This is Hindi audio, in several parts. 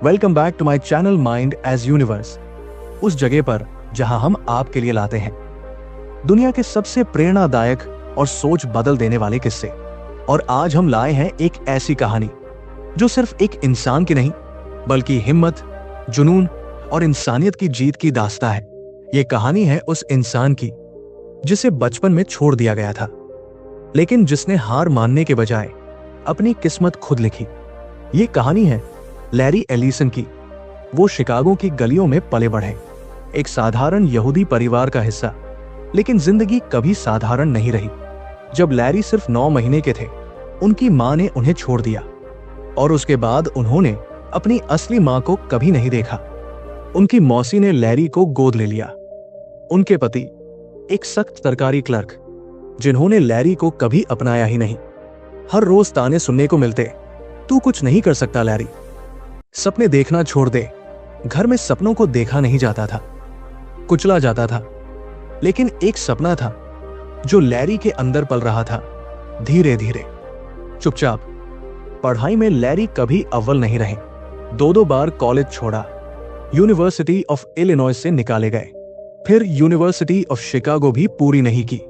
Welcome back to my channel mind as universe, उस जगह पर जहां हम आपके लिए लाते हैं दुनिया के सबसे प्रेरणादायक और सोच बदल देने वाले किस्से। और आज हम लाए हैं एक ऐसी कहानी जो सिर्फ एक इंसान की नहीं बल्कि हिम्मत, जुनून और इंसानियत की जीत की दास्तां है। ये कहानी है उस इंसान की जिसे बचपन में छोड़ दिया गया था, लेकिन जिसने हार मानने के बजाय अपनी किस्मत खुद लिखी। ये कहानी है लैरी एलिसन की। वो शिकागो की गलियों में पले बढ़े, एक साधारण यहूदी परिवार का हिस्सा, लेकिन जिंदगी कभी साधारण नहीं रही। जब लैरी सिर्फ 9 महीने के थे, उनकी मां ने उन्हें छोड़ दिया और उसके बाद उन्होंने अपनी असली मां को कभी नहीं देखा। उनकी मौसी ने लैरी को गोद ले लिया। उनके पति एक सख्त सरकारी क्लर्क, जिन्होंने लैरी को कभी अपनाया ही नहीं। हर रोज ताने सुनने को मिलते, तू कुछ नहीं कर सकता लैरी, सपने देखना छोड़ दे। घर में सपनों को देखा नहीं जाता था, कुचला जाता था। लेकिन एक सपना था जो लैरी के अंदर पल रहा था, धीरे धीरे, चुपचाप। पढ़ाई में लैरी कभी अव्वल नहीं रहे। 2 बार कॉलेज छोड़ा, यूनिवर्सिटी ऑफ इलिनॉइस से निकाले गए, फिर यूनिवर्सिटी ऑफ शिकागो भी पूरी नहीं की।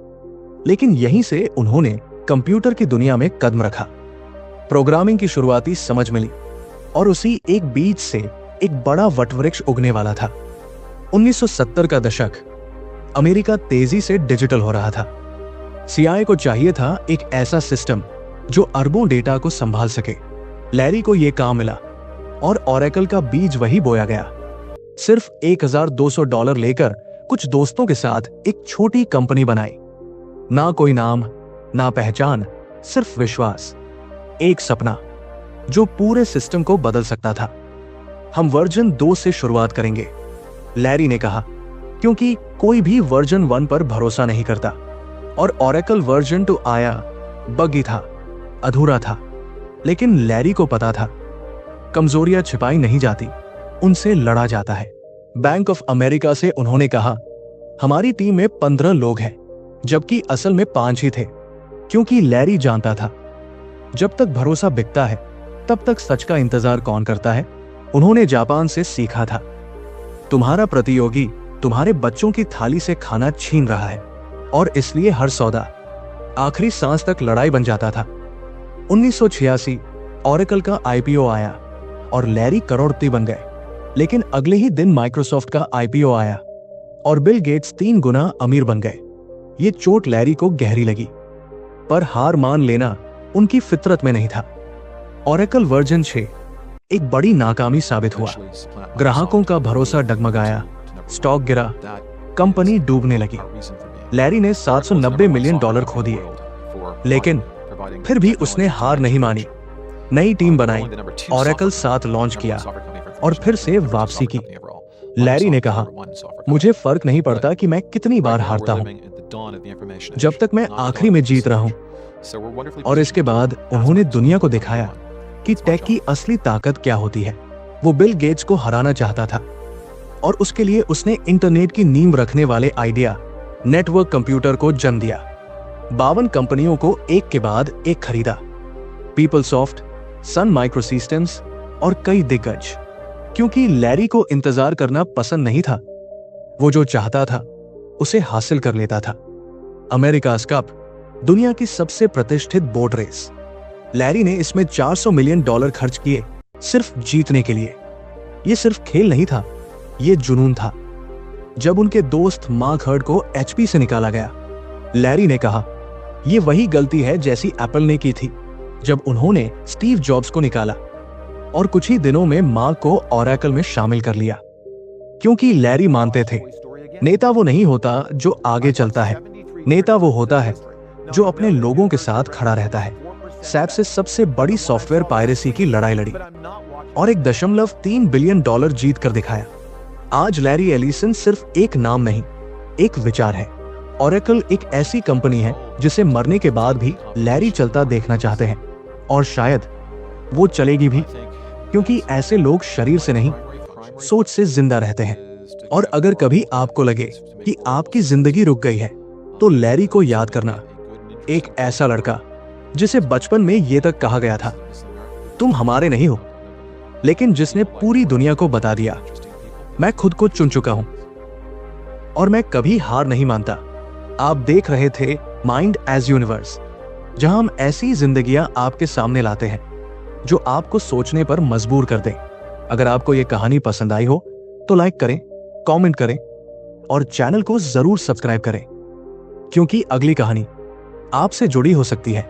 लेकिन यहीं से उन्होंने कंप्यूटर की दुनिया में कदम रखा। प्रोग्रामिंग की शुरुआती समझ मिली और उसी एक बीज से एक बड़ा वटवृक्ष उगने वाला था। 1970 का दशक, अमेरिका तेजी से डिजिटल हो रहा था। सीआईए को चाहिए था एक ऐसा सिस्टम जो अरबों डेटा को संभाल सके। लैरी को यह काम मिला और ओरेकल का बीज वही बोया गया। सिर्फ $1200 लेकर कुछ दोस्तों के साथ एक छोटी कंपनी बनाई। ना कोई नाम, ना पहचान, सिर्फ विश्वास, एक सपना जो पूरे सिस्टम को बदल सकता था। हम वर्जन 2 से शुरुआत करेंगे, लैरी ने कहा, क्योंकि कोई भी वर्जन 1 पर भरोसा नहीं करता। और ओरेकल वर्जन 2 आया, बगी था, अधूरा था। लेकिन लैरी को पता था, कमजोरियां छिपाई नहीं जाती, उनसे लड़ा जाता है। बैंक ऑफ अमेरिका से उन्होंने कहा, हमारी टीम में 15 लोग हैं, जबकि असल में 5 ही थे। क्योंकि लैरी जानता था, जब तक भरोसा बिकता है तब तक सच का इंतजार कौन करता है। उन्होंने जापान से सीखा था, तुम्हारा प्रतियोगी तुम्हारे बच्चों की थाली से खाना छीन रहा है, और इसलिए हर सौदा आखिरी सांस तक लड़ाई बन जाता था। 1986 ओरेकल का आईपीओ आया और लैरी करोड़पति बन गए। लेकिन अगले ही दिन माइक्रोसॉफ्ट का आईपीओ आया और बिल गेट्स 3 गुना अमीर बन गए। ये चोट लैरी को गहरी लगी, पर हार मान लेना उनकी फितरत में नहीं था। ओरेकल वर्जन 6 एक बड़ी नाकामी साबित हुआ। ग्राहकों का भरोसा डगमगाया, स्टॉक गिरा, कंपनी डूबने लगी। लैरी ने $790 मिलियन खो दिए, लेकिन फिर भी उसने हार नहीं मानी। नई टीम बनाई, ओरेकल 7 लॉन्च किया और फिर से वापसी की। लैरी ने कहा, मुझे फर्क नहीं पड़ता कि मैं कितनी बार हारता हूं, जब तक मैं आखिरी में जीत रहा हूं। और इसके बाद उन्होंने दुनिया को दिखाया कि टेक की असली ताकत क्या होती है। वो बिल गेट्स को हराना चाहता था और उसके लिए उसने इंटरनेट की नींव रखने वाले आइडिया नेटवर्क कंप्यूटर को जन्म दिया। 52 कंपनियों को एक के बाद एक खरीदा, पीपलसॉफ्ट, सन माइक्रोसिस्टम्स और कई दिग्गज। क्योंकि लैरी को इंतजार करना पसंद नहीं था, वो जो चाहता था उसे हासिल कर लेता था। अमेरिकाज़ कप, दुनिया की सबसे प्रतिष्ठित बोट रेस। लैरी ने इसमें $400 मिलियन खर्च किए सिर्फ जीतने के लिए। यह सिर्फ खेल नहीं था, यह जुनून था। जब उनके दोस्त मार्क हर्ड को एचपी से निकाला गया, लैरी ने कहा, यह वही गलती है जैसी एप्पल ने की थी जब उन्होंने स्टीव जॉब्स को निकाला। और कुछ ही दिनों में मार्क को ओरेकल में शामिल कर लिया। क्योंकि लैरी मानते थे, नेता वो नहीं होता जो आगे चलता है, नेता वो होता है जो अपने लोगों के साथ खड़ा रहता है। सैप से सबसे बड़ी सॉफ्टवेयर पायरेसी की लड़ाई लड़ी और $1.3 बिलियन जीत कर दिखाया। आज लैरी एलिसन सिर्फ एक नाम नहीं, एक विचार है। ओरेकल एक ऐसी कंपनी है जिसे मरने के बाद भी लैरी चलता देखना चाहते हैं, और शायद वो चलेगी भी, क्योंकि ऐसे लोग शरीर से नहीं, सोच से जिंदा रहते हैं। और अगर कभी आपको लगे कि आपकी जिंदगी रुक गई है, तो लैरी को याद करना, एक ऐसा लड़का जिसे बचपन में ये तक कहा गया था, तुम हमारे नहीं हो, लेकिन जिसने पूरी दुनिया को बता दिया, मैं खुद को चुन चुका हूं और मैं कभी हार नहीं मानता। आप देख रहे थे माइंड एज यूनिवर्स, जहां हम ऐसी जिंदगियां आपके सामने लाते हैं जो आपको सोचने पर मजबूर कर दें। अगर आपको यह कहानी पसंद आई हो तो लाइक करें, कमेंट करें और चैनल को जरूर सब्सक्राइब करें, क्योंकि अगली कहानी आपसे जुड़ी हो सकती है।